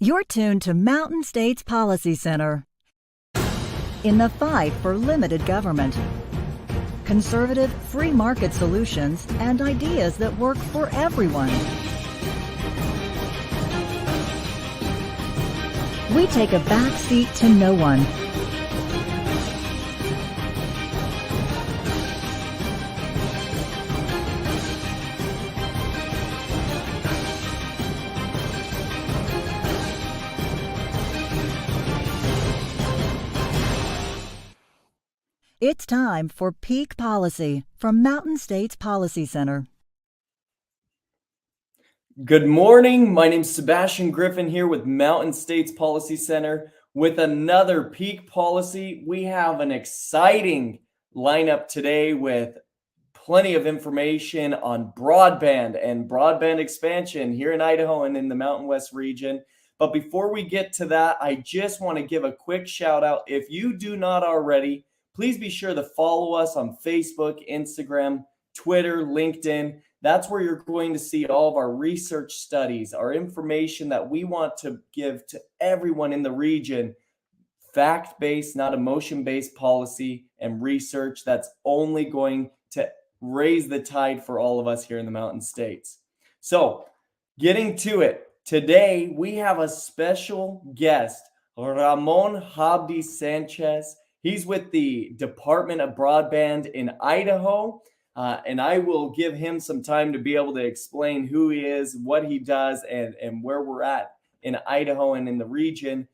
You're tuned to Mountain States Policy Center. In the fight for limited government, conservative free market solutions, and ideas that work for everyone. We take a back seat to no one. It's time for Peak Policy from Mountain States Policy Center. Good morning. My name is Sebastian Griffin here with Mountain States Policy Center with another Peak Policy. We have an exciting lineup today with plenty of information on broadband and broadband expansion here in Idaho and in the Mountain West region. But before we get to that, I just want to give a quick shout out. If you do not already, please be sure to follow us on Facebook, Instagram, Twitter, LinkedIn. That's where you're going to see all of our research studies, our information that we want to give to everyone in the region. Fact-based, not emotion-based policy and research that's only going to raise the tide for all of us here in the Mountain States. So, getting to it, today we have a special guest, Ramo Hobddey-Sa. He's with the Department of Broadband in Idaho, and I will give him some time to be able to explain who he is, what he does, and where we're at in Idaho and in the region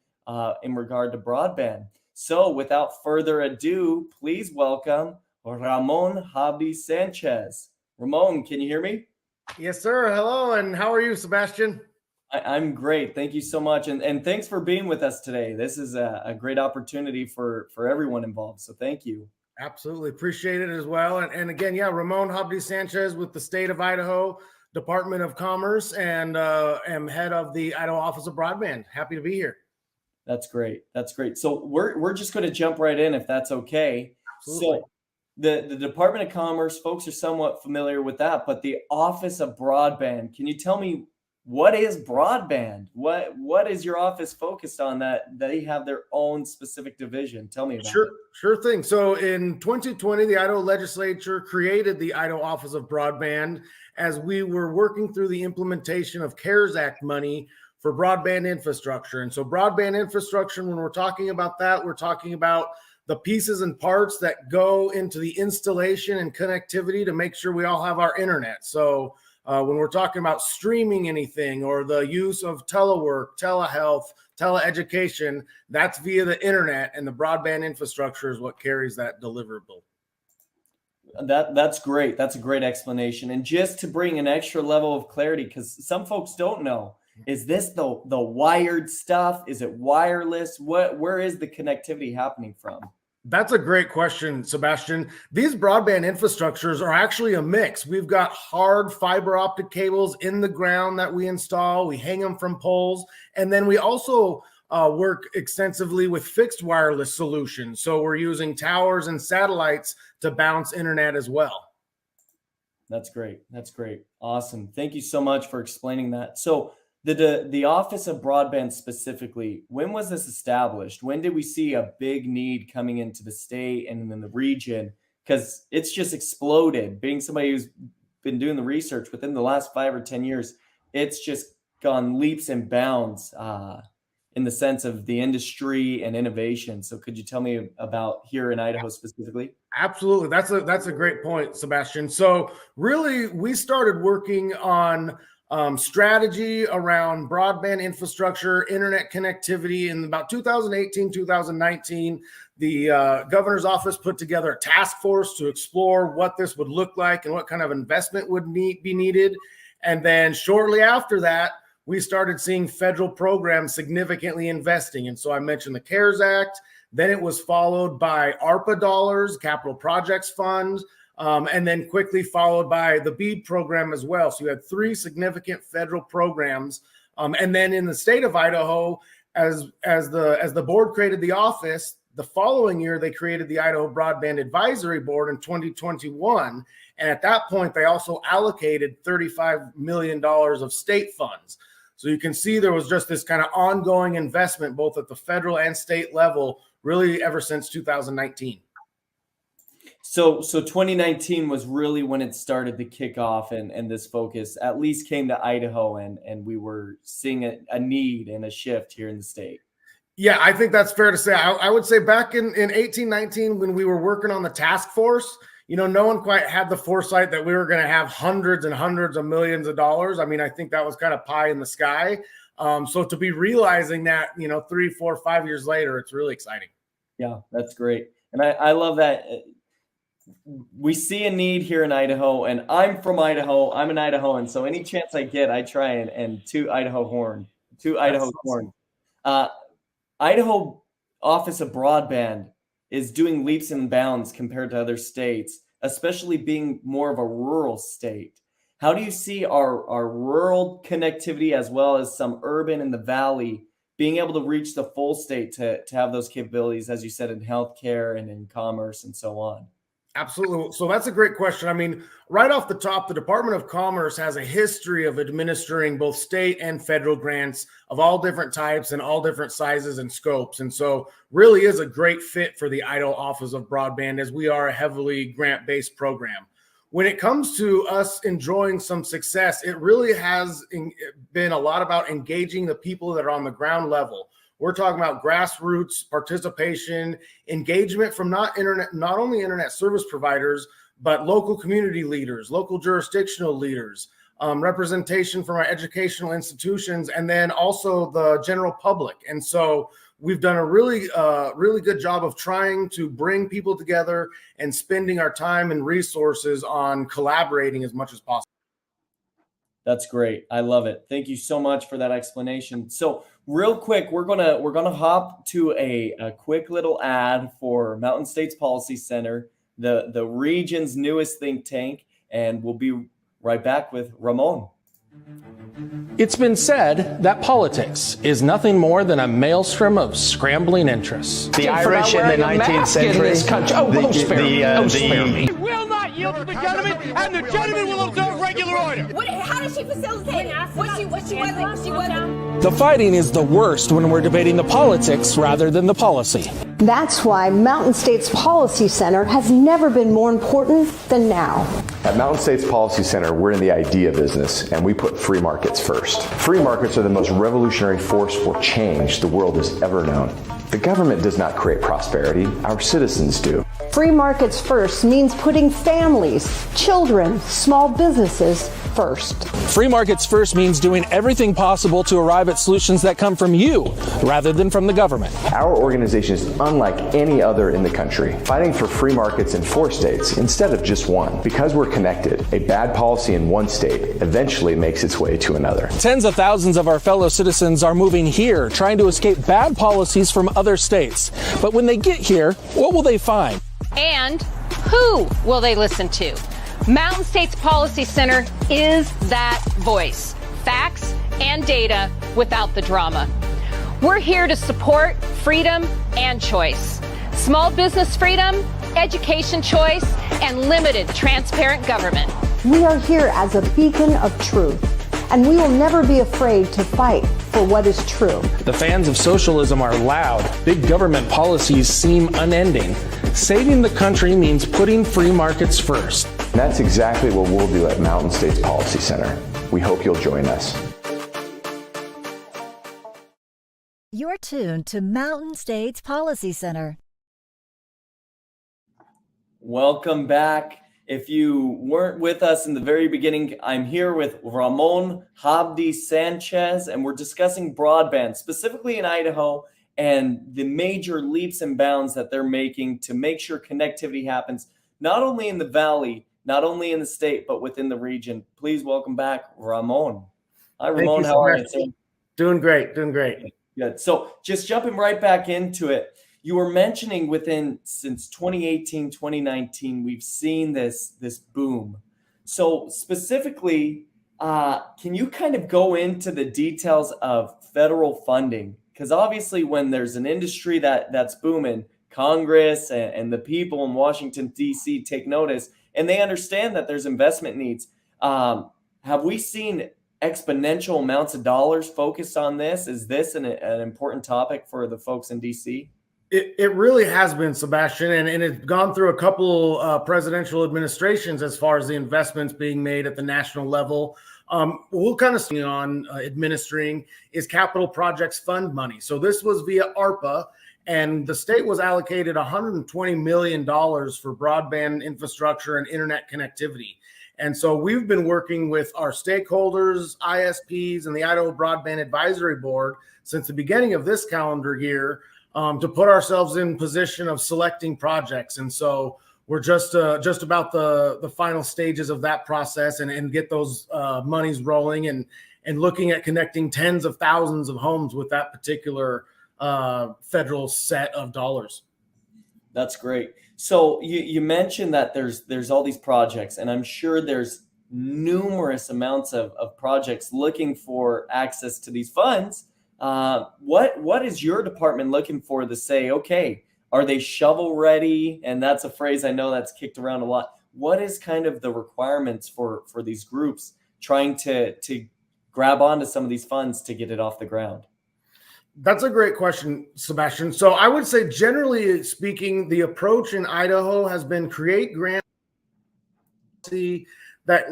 in regard to broadband. So without further ado, please welcome Ramo Hobddey-Sa. Ramon, can you hear me? Yes, sir. Hello, and how are you, Sebastian? I'm great. Thank you so much. And thanks for being with us today. This is a great opportunity for everyone involved. So thank you. Absolutely. Appreciate it as well. And again, Ramo Hobddey-Sa with the state of Idaho, Department of Commerce, and am head of the Idaho Office of Broadband. Happy to be here. That's great. That's great. So we're just going to jump right in if that's okay. Absolutely. So the Department of Commerce, folks are somewhat familiar with that, but the Office of Broadband, can you tell me what is broadband? What is your office focused on that they have their own specific division? Tell me about it. Sure thing. So in 2020, the Idaho legislature created the Idaho Office of Broadband as we were working through the implementation of CARES Act money for broadband infrastructure. And so broadband infrastructure, when we're talking about that, we're talking about the pieces and parts that go into the installation and connectivity to make sure we all have our internet. So when we're talking about streaming anything or the use of telework, telehealth, teleeducation, that's via the internet, and the broadband infrastructure is what carries that deliverable. That's great. That's a great explanation. And just to bring an extra level of clarity, because some folks don't know, is this the wired stuff? Is it wireless? Where is the connectivity happening from? That's a great question, Sebastian. These broadband infrastructures are actually a mix. We've got hard fiber optic cables in the ground that we install. We hang them from poles. And then we also work extensively with fixed wireless solutions. So we're using towers and satellites to bounce internet as well. That's great. That's great. Awesome. Thank you so much for explaining that. So the Office of Broadband specifically, when was this established? When did we see a big need coming into the state and in the region? Because it's just exploded. Being somebody who's been doing the research within the last 5 or 10 years, it's just gone leaps and bounds in the sense of the industry and innovation. So could you tell me about here in Idaho specifically? Absolutely. That's a great point, Sebastian. So really, we started working on strategy around broadband infrastructure, internet connectivity in about 2018, 2019. The governor's office put together a task force to explore what this would look like and what kind of investment would be needed. And then shortly after that, we started seeing federal programs significantly investing. And so I mentioned the CARES Act. Then it was followed by ARPA dollars, Capital Projects Fund, and then quickly followed by the BEAD program as well. So you had 3 significant federal programs. And then in the state of Idaho, as the board created the office, the following year they created the Idaho Broadband Advisory Board in 2021. And at that point, they also allocated $35 million of state funds. So you can see there was just this kind of ongoing investment, both at the federal and state level, really ever since 2019. So 2019 was really when it started to kick off, and this focus at least came to Idaho, and we were seeing a need and a shift here in the state. Yeah, I think that's fair to say. I would say back in 1819, when we were working on the task force, no one quite had the foresight that we were going to have hundreds and hundreds of millions of dollars. I mean, I think that was kind of pie in the sky. So to be realizing that, 3, 4, 5 years later, it's really exciting. Yeah, that's great. And I love that. We see a need here in Idaho, and I'm from Idaho. I'm an Idahoan, so any chance I get, I try and toot Idaho's horn. Idaho Office of Broadband is doing leaps and bounds compared to other states, especially being more of a rural state. How do you see our rural connectivity as well as some urban in the valley being able to reach the full state to have those capabilities, as you said, in healthcare and in commerce and so on? Absolutely. So that's a great question. I mean, right off the top, the Department of Commerce has a history of administering both state and federal grants of all different types and all different sizes and scopes. And so really is a great fit for the Idaho Office of Broadband, as we are a heavily grant-based program. When it comes to us enjoying some success, it really has been a lot about engaging the people that are on the ground level. We're talking about grassroots participation, engagement from not only internet service providers, but local community leaders, local jurisdictional leaders, representation from our educational institutions, and then also the general public. And so we've done a really good job of trying to bring people together and spending our time and resources on collaborating as much as possible. That's great. I love it. Thank you so much for that explanation. So real quick, we're gonna hop to a quick little ad for Mountain States Policy Center, the region's newest think tank, and we'll be right back with Ramon. It's been said that politics is nothing more than a maelstrom of scrambling interests. The Irish in the 19th century. Spare me. We will not yield to the gentleman, and the gentleman will observe regular order. How does she facilitate it? What's she weathering? The fighting is the worst when we're debating the politics rather than the policy. That's why Mountain States Policy Center has never been more important than now. At Mountain States Policy Center, we're in the idea business, and we put free markets first. Free markets are the most revolutionary force for change the world has ever known. The government does not create prosperity, our citizens do. Free markets first means putting families, children, small businesses first. Free markets first means doing everything possible to arrive at solutions that come from you rather than from the government. Our organization is unlike any other in the country, fighting for free markets in 4 states instead of just 1. Because we're connected, a bad policy in one state eventually makes its way to another. Tens of thousands of our fellow citizens are moving here, trying to escape bad policies from other states. But when they get here, what will they find? And who will they listen to? Mountain States Policy Center is that voice. Facts and data without the drama. We're here to support freedom and choice. Small business freedom, education choice, and limited transparent government. We are here as a beacon of truth, and we will never be afraid to fight for what is true. The fans of socialism are loud. Big government policies seem unending. Saving the country means putting free markets first. And that's exactly what we'll do at Mountain States Policy Center. We hope you'll join us. You're tuned to Mountain States Policy Center. Welcome back. If you weren't with us in the very beginning, I'm here with Ramon Hobddey-Sa, and we're discussing broadband, specifically in Idaho, and the major leaps and bounds that they're making to make sure connectivity happens, not only in the valley, not only in the state, but within the region. Please welcome back Ramon. Hi, Ramon. How are you? Doing great. Good. So just jumping right back into it, you were mentioning since 2018, 2019, we've seen this boom. So specifically, can you kind of go into the details of federal funding? Because obviously when there's an industry that's booming, Congress and the people in Washington, D.C. take notice, and they understand that there's investment needs. Have we seen exponential amounts of dollars focused on this? Is this an important topic for the folks in DC? It really has been, Sebastian, and it's gone through a couple presidential administrations as far as the investments being made at the national level. We'll kind of see on administering is capital projects fund money. So this was via ARPA, and the state was allocated $120 million for broadband infrastructure and internet connectivity. And so we've been working with our stakeholders, ISPs, and the Idaho Broadband Advisory Board since the beginning of this calendar year to put ourselves in position of selecting projects. And so we're just about the final stages of that process and get those monies rolling and looking at connecting tens of thousands of homes with that particular federal set of dollars. That's great. So you mentioned that there's all these projects, and I'm sure there's numerous amounts of projects looking for access to these funds. What is your department looking for to say, okay, are they shovel ready? And that's a phrase I know that's kicked around a lot. What is kind of the requirements for these groups trying to grab onto some of these funds to get it off the ground? That's a great question, Sebastian. So I would say, generally speaking, the approach in Idaho has been create grants that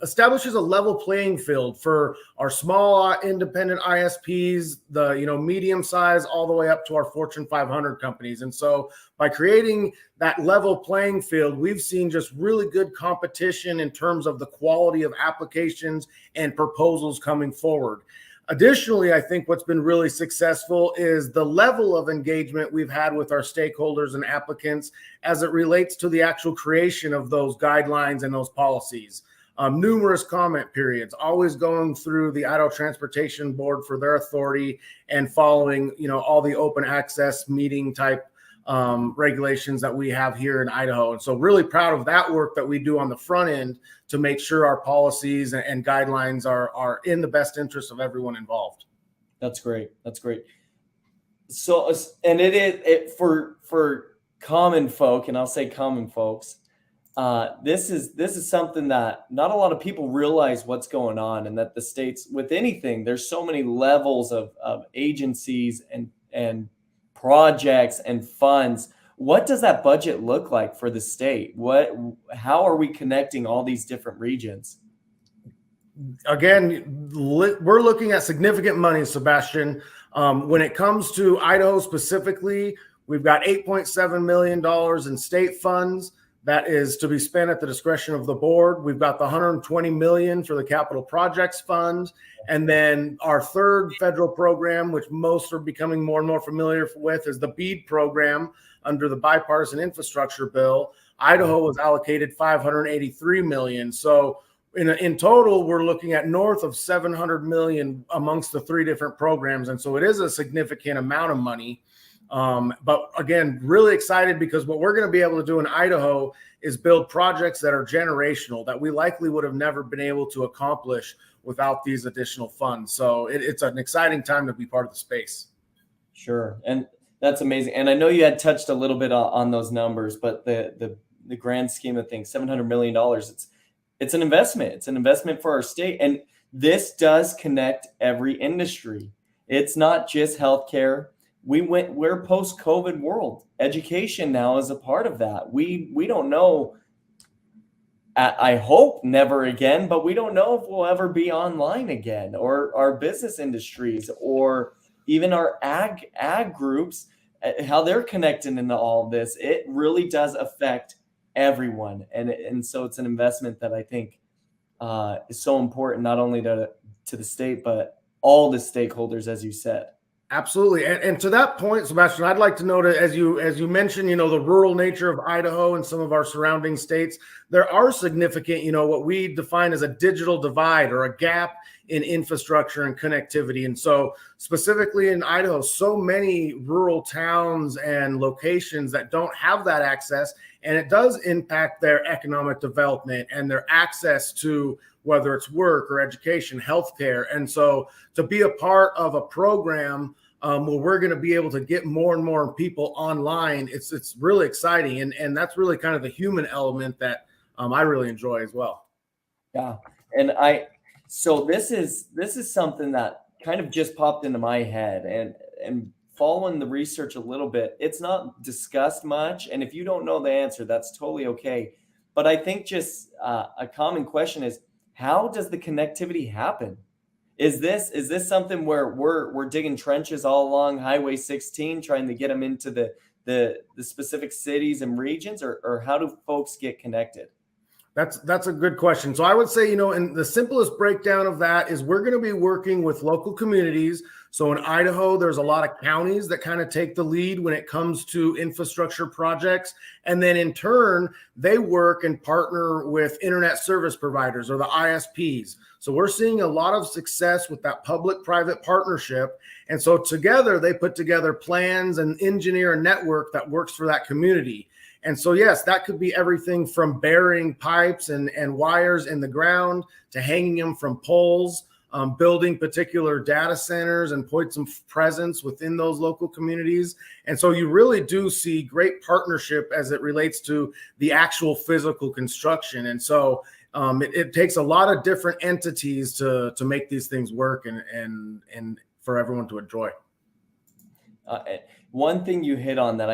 establishes a level playing field for our small independent ISPs, the medium size, all the way up to our Fortune 500 companies. And so by creating that level playing field, we've seen just really good competition in terms of the quality of applications and proposals coming forward. Additionally, I think what's been really successful is the level of engagement we've had with our stakeholders and applicants as it relates to the actual creation of those guidelines and those policies. Numerous comment periods, always going through the Idaho Transportation Board for their authority and following, all the open access meeting type regulations that we have here in Idaho. And so really proud of that work that we do on the front end to make sure our policies and guidelines are in the best interest of everyone involved. That's great. That's great. So, and it for common folk, and I'll say common folks, this is something that not a lot of people realize what's going on, and that the states, with anything, there's so many levels of agencies and projects and funds. What does that budget look like for the state? How are we connecting all these different regions? Again, we're looking at significant money, Sebastian. When it comes to Idaho specifically, we've got $8.7 million in state funds that is to be spent at the discretion of the board. We've got the $120 million for the capital projects fund. And then our third federal program, which most are becoming more and more familiar with, is the BEAD program under the bipartisan infrastructure bill. Idaho was allocated $583 million. So in total, we're looking at north of $700 million amongst the three different programs. And so it is a significant amount of money. But again, really excited because what we're going to be able to do in Idaho is build projects that are generational that we likely would have never been able to accomplish without these additional funds. So it's an exciting time to be part of the space. Sure. And that's amazing. And I know you had touched a little bit on those numbers, but the grand scheme of things, $700 million, it's an investment. It's an investment for our state. And this does connect every industry. It's not just healthcare. We're post-COVID world. Education now is a part of that. We don't know, I hope never again, but we don't know if we'll ever be online again, or our business industries, or even our ag groups, how they're connected into all of this. It really does affect everyone. And so it's an investment that I think is so important, not only to the state, but all the stakeholders, as you said. Absolutely. And to that point, Sebastian, I'd like to note, as you mentioned, the rural nature of Idaho and some of our surrounding states, there are significant, what we define as a digital divide or a gap in infrastructure and connectivity. And so specifically in Idaho, so many rural towns and locations that don't have that access, and it does impact their economic development and their access to whether it's work or education, healthcare. And so to be a part of a program where we're going to be able to get more and more people online, it's really exciting. And that's really kind of the human element that I really enjoy as well. Yeah. And so this is something that kind of just popped into my head, and following the research a little bit, it's not discussed much. And if you don't know the answer, that's totally okay. But I think just a common question is, how does the connectivity happen? Is this something where we're digging trenches all along Highway 16, trying to get them into the specific cities and regions, or how do folks get connected? That's a good question. So I would say, and the simplest breakdown of that is we're going to be working with local communities. So in Idaho, there's a lot of counties that kind of take the lead when it comes to infrastructure projects. And then in turn, they work and partner with internet service providers, or the ISPs. So we're seeing a lot of success with that public-private partnership. And so together, they put together plans and engineer a network that works for that community. And so, yes, that could be everything from burying pipes and wires in the ground to hanging them from poles, building particular data centers and put some presence within those local communities. And so you really do see great partnership as it relates to the actual physical construction. And so it takes a lot of different entities to make these things work and for everyone to enjoy. One thing you hit on that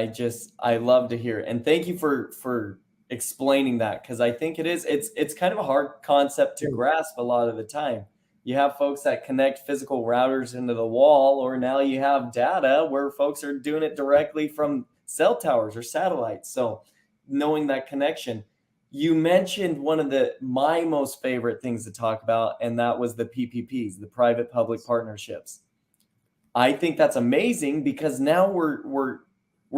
I love to hear, and thank you for explaining that, because I think it's kind of a hard concept to grasp a lot of the time. You have folks that connect physical routers into the wall, or now you have data where folks are doing it directly from cell towers or satellites. So knowing that connection, you mentioned one of my most favorite things to talk about, and that was the PPPs, the private-public partnerships. I think that's amazing, because now we're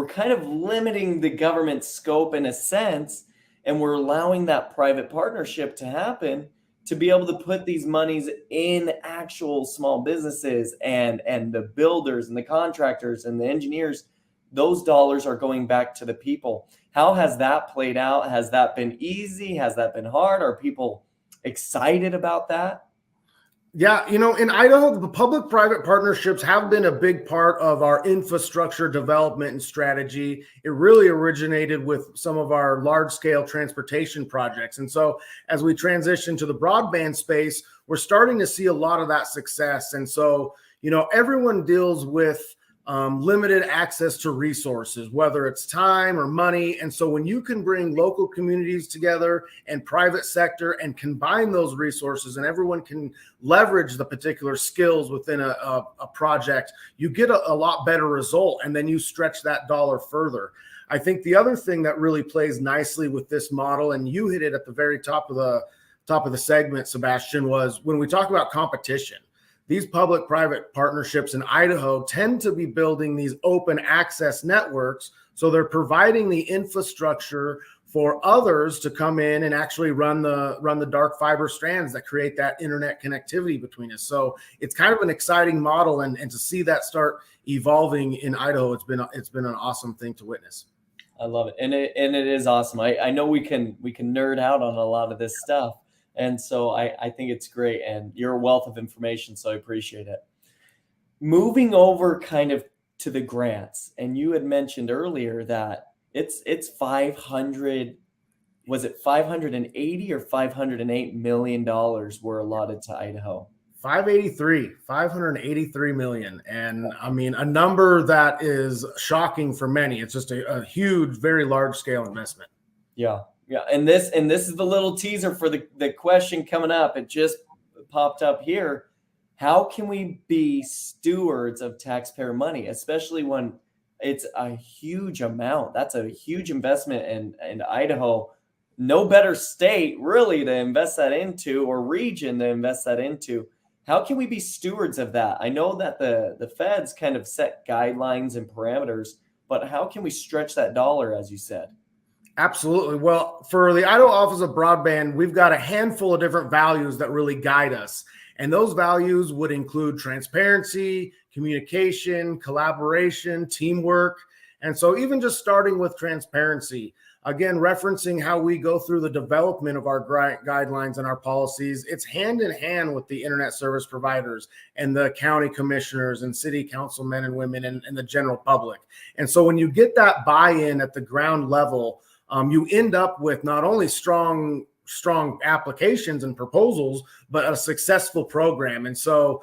kind of limiting the government scope in a sense, and we're allowing that private partnership to happen to be able to put these monies in actual small businesses and the builders and the contractors and the engineers. Those dollars are going back to the people. How has that played out? Has that been easy? Has that been hard? Are people excited about that? Yeah, in Idaho, the public-private partnerships have been a big part of our infrastructure development and strategy. It really originated with some of our large-scale transportation projects. And so as we transition to the broadband space, we're starting to see a lot of that success. And so, everyone deals with limited access to resources, whether it's time or money. And so when you can bring local communities together and private sector and combine those resources, and everyone can leverage the particular skills within a project, you get a lot better result, and then you stretch that dollar further. I think the other thing that really plays nicely with this model, and you hit it at the very top of the segment, Sebastian, was when we talk about competition. These public-private partnerships in Idaho tend to be building these open access networks. So they're providing the infrastructure for others to come in and actually run the dark fiber strands that create that internet connectivity between us. So it's kind of an exciting model, and to see that start evolving in Idaho, it's been an awesome thing to witness. I love it. And it is awesome. I know we can nerd out on a lot of this stuff. And so I think it's great, and you're a wealth of information, so I appreciate it. Moving over kind of to the grants, and you had mentioned earlier that it's 500, was it 580 or $508 million were allotted to Idaho? 583 million. And I mean, a number that is shocking for many. It's just a huge, very large scale investment. Yeah. Yeah, and this is the little teaser for the question coming up. It just popped up here. How can we be stewards of taxpayer money, especially when it's a huge amount? That's a huge investment in Idaho. No better state really to invest that into, or region to invest that into. How can we be stewards of that? I know that the feds kind of set guidelines and parameters, but how can we stretch that dollar, as you said? Absolutely. Well, for the Idaho Office of Broadband, we've got a handful of different values that really guide us. And those values would include transparency, communication, collaboration, teamwork. And so even just starting with transparency, again, referencing how we go through the development of our guidelines and our policies, it's hand in hand with the internet service providers and the county commissioners and city councilmen and women and the general public. And so when you get that buy-in at the ground level, you end up with not only strong strong applications and proposals, but a successful program. And so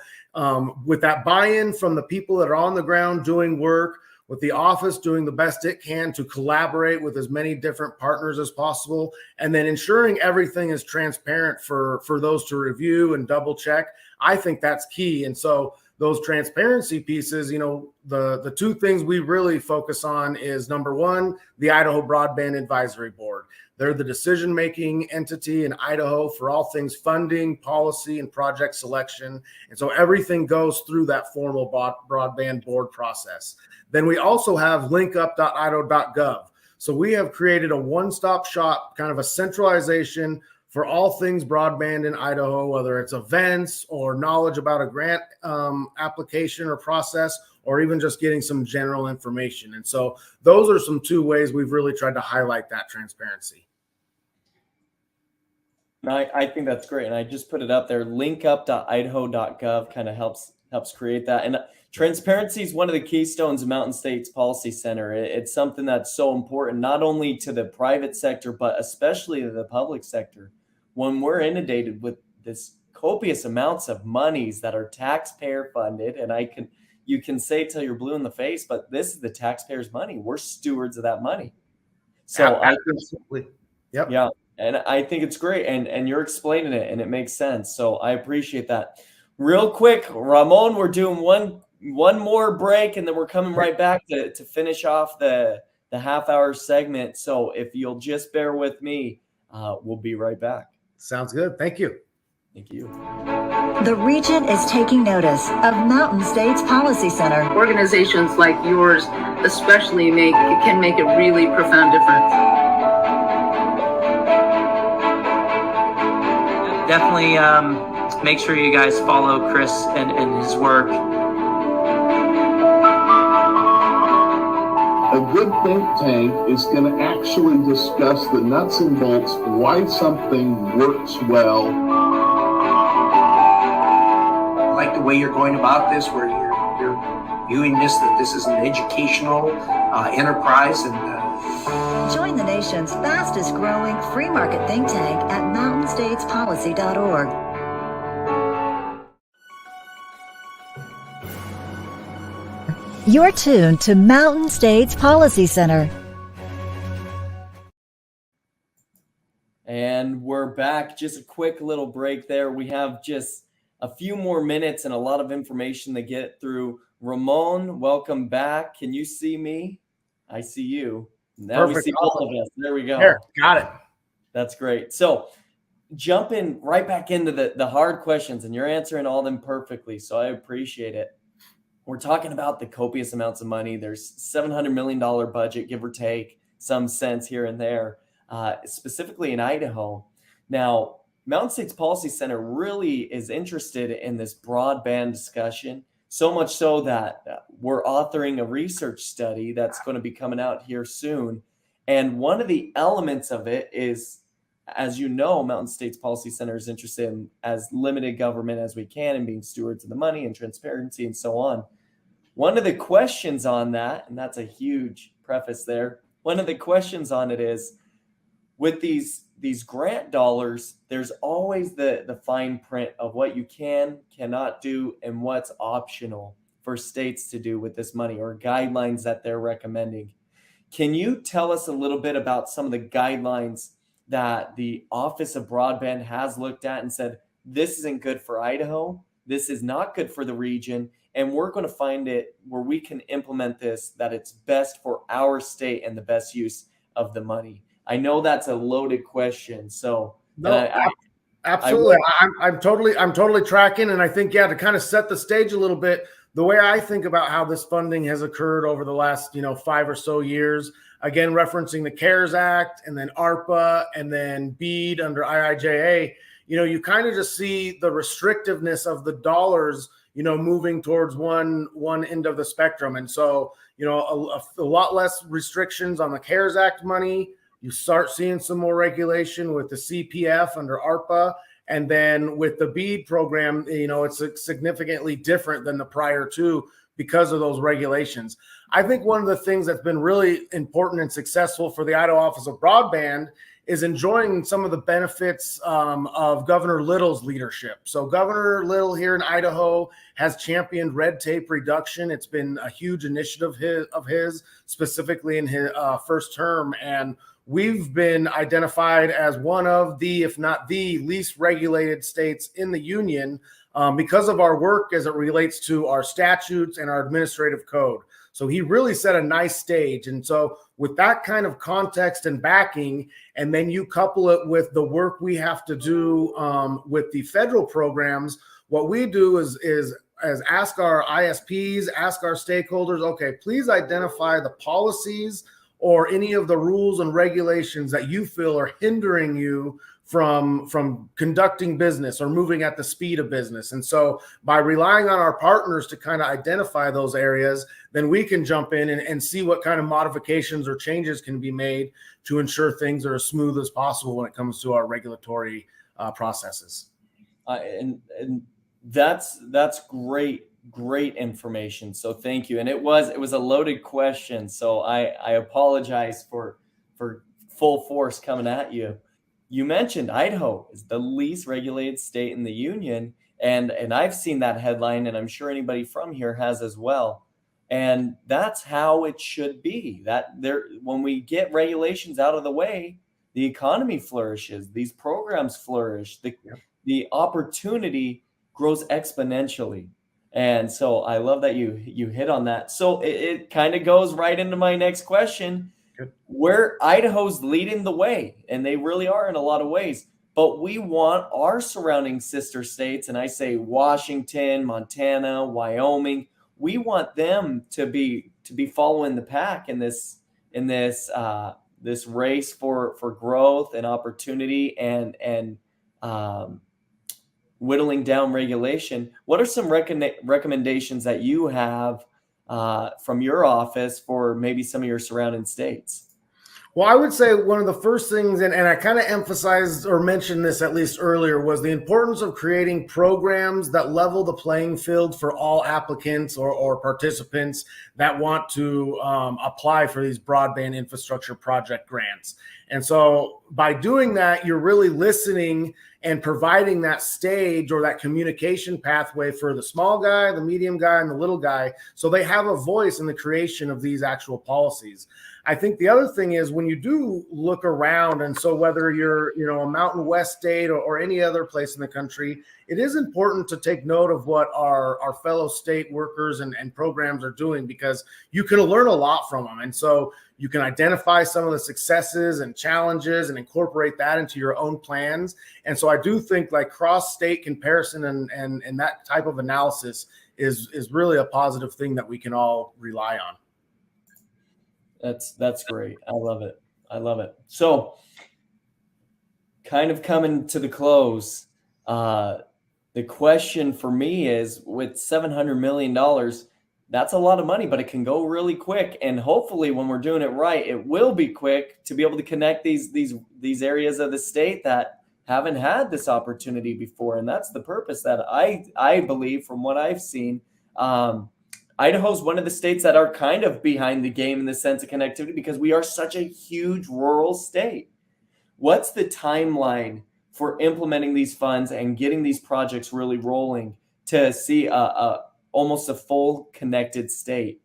with that buy-in from the people that are on the ground doing work, with the office doing the best it can to collaborate with as many different partners as possible, and then ensuring everything is transparent for those to review and double check, I think that's key. And so those transparency pieces, the two things we really focus on is, number one, the Idaho Broadband Advisory Board. They're the decision-making entity in Idaho for all things funding, policy, and project selection. And so everything goes through that formal broadband board process. Then we also have linkup.idaho.gov. So we have created a one-stop shop, kind of a centralization for all things broadband in Idaho, whether it's events or knowledge about a grant application or process, or even just getting some general information. And so those are some two ways we've really tried to highlight that transparency. I think that's great. And I just put it up there. Linkup.idaho.gov kind of helps create that. And transparency is one of the keystones of Mountain States Policy Center. It's something that's so important, not only to the private sector, but especially to the public sector. When we're inundated with this copious amounts of monies that are taxpayer funded, and you can say till you're blue in the face, but this is the taxpayers' money. We're stewards of that money. So absolutely. Yep. Yeah. And I think it's great. And you're explaining it and it makes sense. So I appreciate that. Real quick, Ramon, we're doing one more break and then we're coming right back to finish off the half-hour segment. So if you'll just bear with me, we'll be right back. Sounds good. Thank you. Thank you. The region is taking notice of Mountain States Policy Center. Organizations like yours especially can make a really profound difference. Definitely make sure you guys follow Chris and his work. A good think tank is going to actually discuss the nuts and bolts, why something works well. I like the way you're going about this, where you're viewing that this is an educational enterprise. And join the nation's fastest growing free market think tank at mountainstatespolicy.org. You're tuned to Mountain States Policy Center. And we're back. Just a quick little break there. We have just a few more minutes and a lot of information to get through. Ramon, welcome back. Can you see me? I see you. Now Perfect. We see both of us. There we go. Here, got it. That's great. So jumping right back into the hard questions, and you're answering all of them perfectly. So I appreciate it. We're talking about the copious amounts of money. There's $700 million budget, give or take some cents here and there, specifically in Idaho. Now, Mountain States Policy Center really is interested in this broadband discussion, so much so that we're authoring a research study that's going to be coming out here soon. And one of the elements of it is, as you know, Mountain States Policy Center is interested in as limited government as we can and being stewards of the money and transparency and so on. One of the questions on that, and that's a huge preface there, one of the questions on it is, with these grant dollars, there's always the fine print of what you cannot do, and what's optional for states to do with this money, or guidelines that they're recommending. Can you tell us a little bit about some of the guidelines that the Office of Broadband has looked at and said, this isn't good for Idaho, this is not good for the region, and we're going to find it where we can implement this, that it's best for our state and the best use of the money? I know that's a loaded question. So no, absolutely. I'm totally tracking. And I think, to kind of set the stage a little bit, the way I think about how this funding has occurred over the last, 5 or so years, again, referencing the CARES Act and then ARPA and then BEAD under IIJA, you kind of just see the restrictiveness of the dollars, moving towards one end of the spectrum. And so, a lot less restrictions on the CARES Act money. You start seeing some more regulation with the CPF under ARPA. And then with the BEAD program, it's significantly different than the prior two because of those regulations. I think one of the things that's been really important and successful for the Idaho Office of Broadband is enjoying some of the benefits of Governor Little's leadership. So Governor Little here in Idaho has championed red tape reduction. It's been a huge initiative of his, specifically in his first term. And we've been identified as one of the, if not the least regulated states in the union because of our work as it relates to our statutes and our administrative code. So he really set a nice stage. And so with that kind of context and backing, and then you couple it with the work we have to do with the federal programs, what we do is ask our ISPs, ask our stakeholders, okay, please identify the policies or any of the rules and regulations that you feel are hindering you from conducting business or moving at the speed of business. And so by relying on our partners to kind of identify those areas, then we can jump in and see what kind of modifications or changes can be made to ensure things are as smooth as possible when it comes to our regulatory processes. And that's great information. So thank you. And it was a loaded question. So I apologize for full force coming at you. You mentioned Idaho is the least regulated state in the union. And I've seen that headline, and I'm sure anybody from here has as well. And that's how it should be. When we get regulations out of the way, the economy flourishes, these programs flourish, the opportunity grows exponentially. And so I love that you hit on that. So it kind of goes right into my next question. Where Idaho's leading the way, and they really are in a lot of ways, but we want our surrounding sister states, and I say Washington, Montana, Wyoming, we want them to be following the pack in this race for growth and opportunity and whittling down regulation. What are some recommendations that you have from your office for maybe some of your surrounding states? Well, I would say one of the first things, and I kind of emphasized or mentioned this at least earlier, was the importance of creating programs that level the playing field for all applicants or participants that want to apply for these broadband infrastructure project grants. And so by doing that, you're really listening and providing that stage or that communication pathway for the small guy, the medium guy, and the little guy, so they have a voice in the creation of these actual policies. I think the other thing is when you do look around, and so whether you're, a Mountain West state or any other place in the country, it is important to take note of what our fellow state workers and programs are doing, because you can learn a lot from them. And so you can identify some of the successes and challenges and incorporate that into your own plans. And so I do think like cross-state comparison and that type of analysis is really a positive thing that we can all rely on. That's great. I love it. So kind of coming to the close, the question for me is, with $700 million, that's a lot of money, but it can go really quick. And hopefully when we're doing it right, it will be quick to be able to connect these areas of the state that haven't had this opportunity before. And that's the purpose that I believe, from what I've seen, Idaho's one of the states that are kind of behind the game in the sense of connectivity, because we are such a huge rural state. What's the timeline for implementing these funds and getting these projects really rolling to see almost a full connected state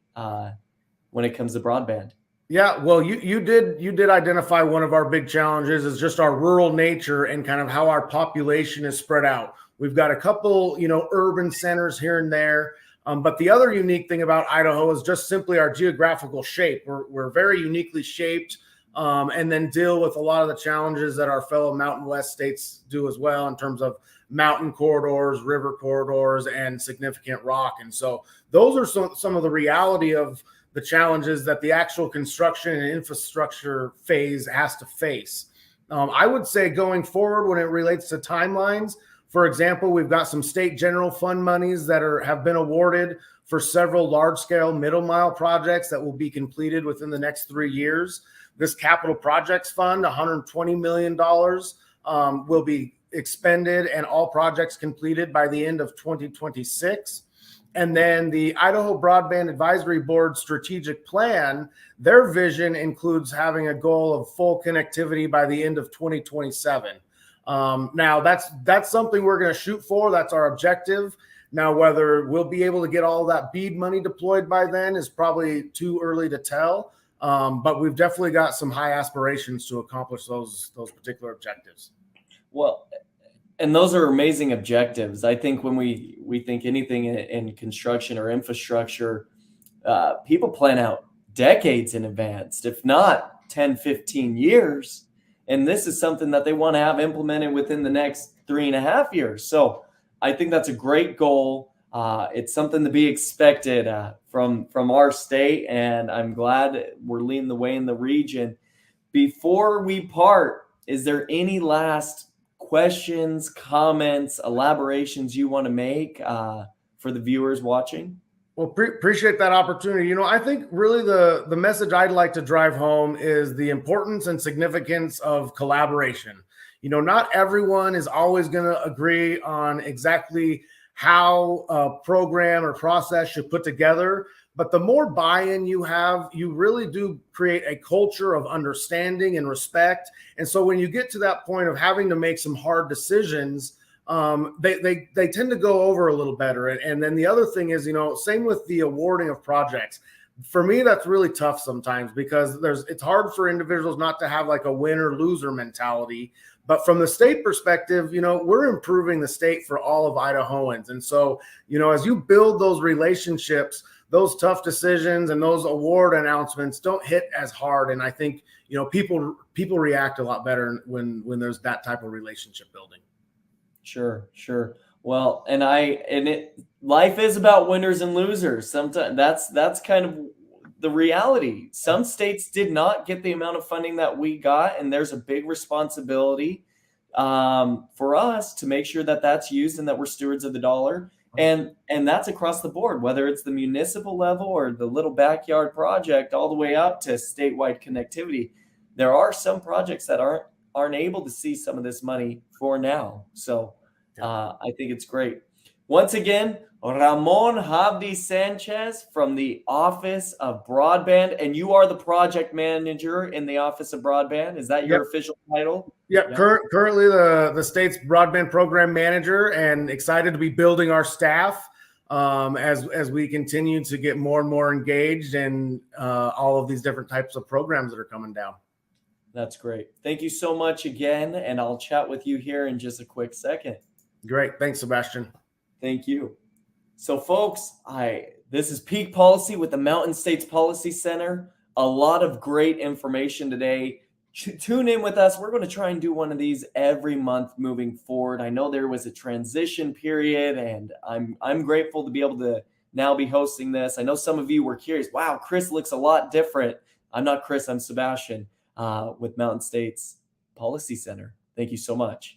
when it comes to broadband? Yeah, well, you did identify one of our big challenges is just our rural nature and kind of how our population is spread out. We've got a couple, urban centers here and there. But the other unique thing about Idaho is just simply our geographical shape. We're very uniquely shaped, and then deal with a lot of the challenges that our fellow Mountain West states do as well, in terms of mountain corridors, river corridors, and significant rock. And so those are some of the reality of the challenges that the actual construction and infrastructure phase has to face. I would say going forward, when it relates to timelines, for example, we've got some state general fund monies that have been awarded for several large-scale middle-mile projects that will be completed within the next 3 years. This capital projects fund, $120 million, will be expended and all projects completed by the end of 2026. And then the Idaho Broadband Advisory Board strategic plan, their vision includes having a goal of full connectivity by the end of 2027. Now, that's something we're going to shoot for. That's our objective. Now, whether we'll be able to get all that BEAD money deployed by then is probably too early to tell. But we've definitely got some high aspirations to accomplish those particular objectives. Well, and those are amazing objectives. I think when we think anything in construction or infrastructure, people plan out decades in advance, if not 10, 15 years. And this is something that they want to have implemented within the next 3.5 years. So I think that's a great goal. It's something to be expected from our state, and I'm glad we're leading the way in the region. Before we part, is there any last questions, comments, elaborations you want to make for the viewers watching? Well, appreciate that opportunity. I think really the message I'd like to drive home is the importance and significance of collaboration. Not everyone is always going to agree on exactly how a program or process should put together, but the more buy-in you have, you really do create a culture of understanding and respect. And so when you get to that point of having to make some hard decisions, they tend to go over a little better. And then the other thing is, same with the awarding of projects. For me, that's really tough sometimes because it's hard for individuals not to have like a winner loser mentality. But from the state perspective, we're improving the state for all of Idahoans. And so, as you build those relationships, those tough decisions and those award announcements don't hit as hard. And I think, people react a lot better when there's that type of relationship building. Sure. Well, life is about winners and losers. Sometimes that's kind of the reality. Some states did not get the amount of funding that we got, and there's a big responsibility for us to make sure that that's used and that we're stewards of the dollar. And that's across the board, whether it's the municipal level or the little backyard project, all the way up to statewide connectivity. There are some projects that aren't able to see some of this money for now. So I think it's great. Once again, Ramon Hobddey-Sa from the Office of Broadband, and you are the project manager in the Office of Broadband. Is that your official title? Yep. Currently the state's broadband program manager, and excited to be building our staff as we continue to get more and more engaged in all of these different types of programs that are coming down. That's great. Thank you so much again, and I'll chat with you here in just a quick second. Great. Thanks, Sebastian. Thank you. So, folks, this is Peak Policy with the Mountain States Policy Center. A lot of great information today. Tune in with us. We're going to try and do one of these every month moving forward. I know there was a transition period, and I'm grateful to be able to now be hosting this. I know some of you were curious. Wow, Chris looks a lot different. I'm not Chris. I'm Sebastian with Mountain States Policy Center. Thank you so much.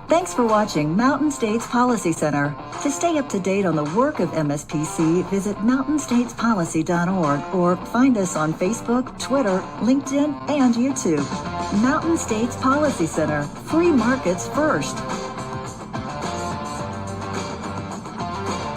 Thanks for watching Mountain States Policy Center. To stay up to date on the work of MSPC, visit mountainstatespolicy.org or find us on Facebook, Twitter, LinkedIn, and YouTube. Mountain States Policy Center. Free markets first.